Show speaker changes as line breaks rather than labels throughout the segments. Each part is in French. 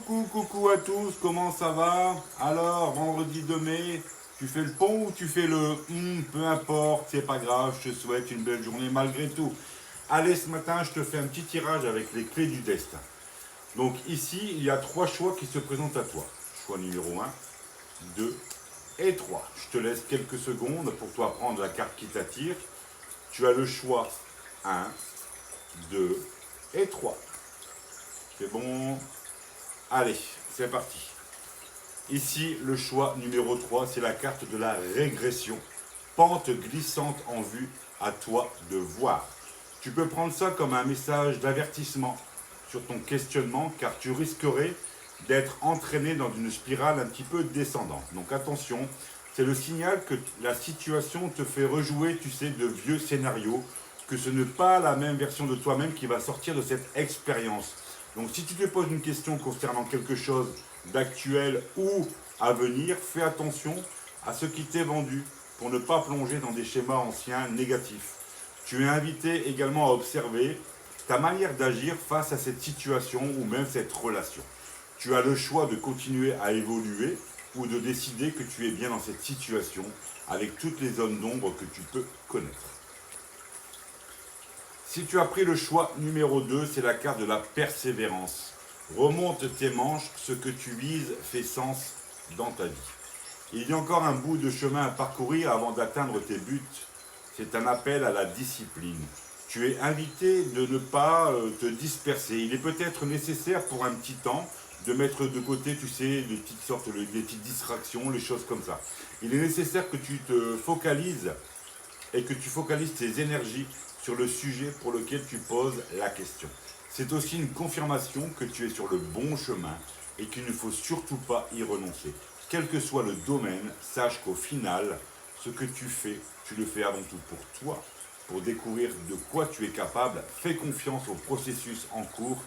Coucou à tous, comment ça va? Alors, vendredi 2 mai, tu fais le pont ou tu fais le peu importe, c'est pas grave, je te souhaite une belle journée malgré tout. Allez, ce matin, je te fais un petit tirage avec les clés du destin. Donc ici, il y a trois choix qui se présentent à toi. Choix numéro un, 2 et 3. Je te laisse quelques secondes pour toi prendre la carte qui t'attire. Tu as le choix un, 2 et 3. C'est bon? Allez, c'est parti. Ici, le choix numéro 3, c'est la carte de la régression. Pente glissante en vue, à toi de voir. Tu peux prendre ça comme un message d'avertissement sur ton questionnement, car tu risquerais d'être entraîné dans une spirale un petit peu descendante. Donc attention, c'est le signal que la situation te fait rejouer, tu sais, de vieux scénarios, que ce n'est pas la même version de toi-même qui va sortir de cette expérience. Donc si tu te poses une question concernant quelque chose d'actuel ou à venir, fais attention à ce qui t'est vendu pour ne pas plonger dans des schémas anciens négatifs. Tu es invité également à observer ta manière d'agir face à cette situation ou même cette relation. Tu as le choix de continuer à évoluer ou de décider que tu es bien dans cette situation avec toutes les zones d'ombre que tu peux connaître. Si tu as pris le choix numéro 2, c'est la carte de la persévérance. Remonte tes manches, ce que tu vises fait sens dans ta vie. Il y a encore un bout de chemin à parcourir avant d'atteindre tes buts. C'est un appel à la discipline. Tu es invité de ne pas te disperser. Il est peut-être nécessaire pour un petit temps de mettre de côté, tu sais, des petites distractions, les choses comme ça. Il est nécessaire que tu te focalises et que tu focalises tes énergies sur le sujet pour lequel tu poses la question. C'est aussi une confirmation que tu es sur le bon chemin et qu'il ne faut surtout pas y renoncer. Quel que soit le domaine, sache qu'au final, ce que tu fais, tu le fais avant tout pour toi, pour découvrir de quoi tu es capable. Fais confiance au processus en cours.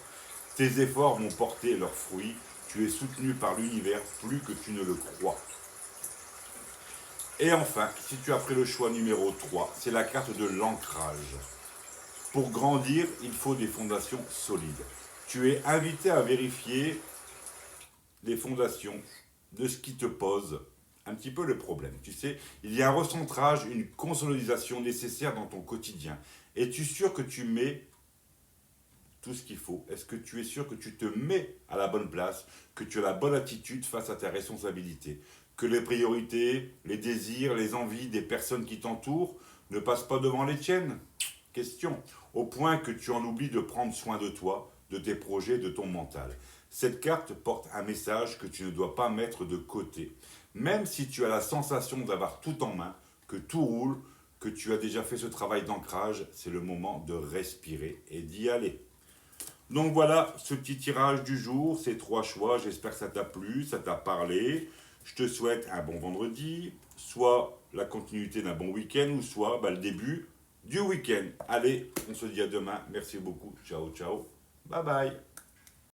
Tes efforts vont porter leurs fruits. Tu es soutenu par l'univers plus que tu ne le crois. Et enfin, si tu as pris le choix numéro 3, c'est la carte de l'ancrage. Pour grandir, il faut des fondations solides. Tu es invité à vérifier les fondations de ce qui te pose un petit peu le problème. Tu sais, il y a un recentrage, une consolidation nécessaire dans ton quotidien. Es-tu sûr que tu mets tout ce qu'il faut? Est-ce que tu es sûr que tu te mets à la bonne place, que tu as la bonne attitude face à tes responsabilités, que les priorités, les désirs, les envies des personnes qui t'entourent ne passent pas devant les tiennes? Question. Au point que tu en oublies de prendre soin de toi, de tes projets, de ton mental. Cette carte porte un message que tu ne dois pas mettre de côté. Même si tu as la sensation d'avoir tout en main, que tout roule, que tu as déjà fait ce travail d'ancrage, c'est le moment de respirer et d'y aller. Donc voilà ce petit tirage du jour, ces trois choix. J'espère que ça t'a plu, ça t'a parlé. Je te souhaite un bon vendredi, soit la continuité d'un bon week-end, ou soit le début du week-end. Allez, on se dit à demain. Merci beaucoup. Ciao, ciao. Bye bye.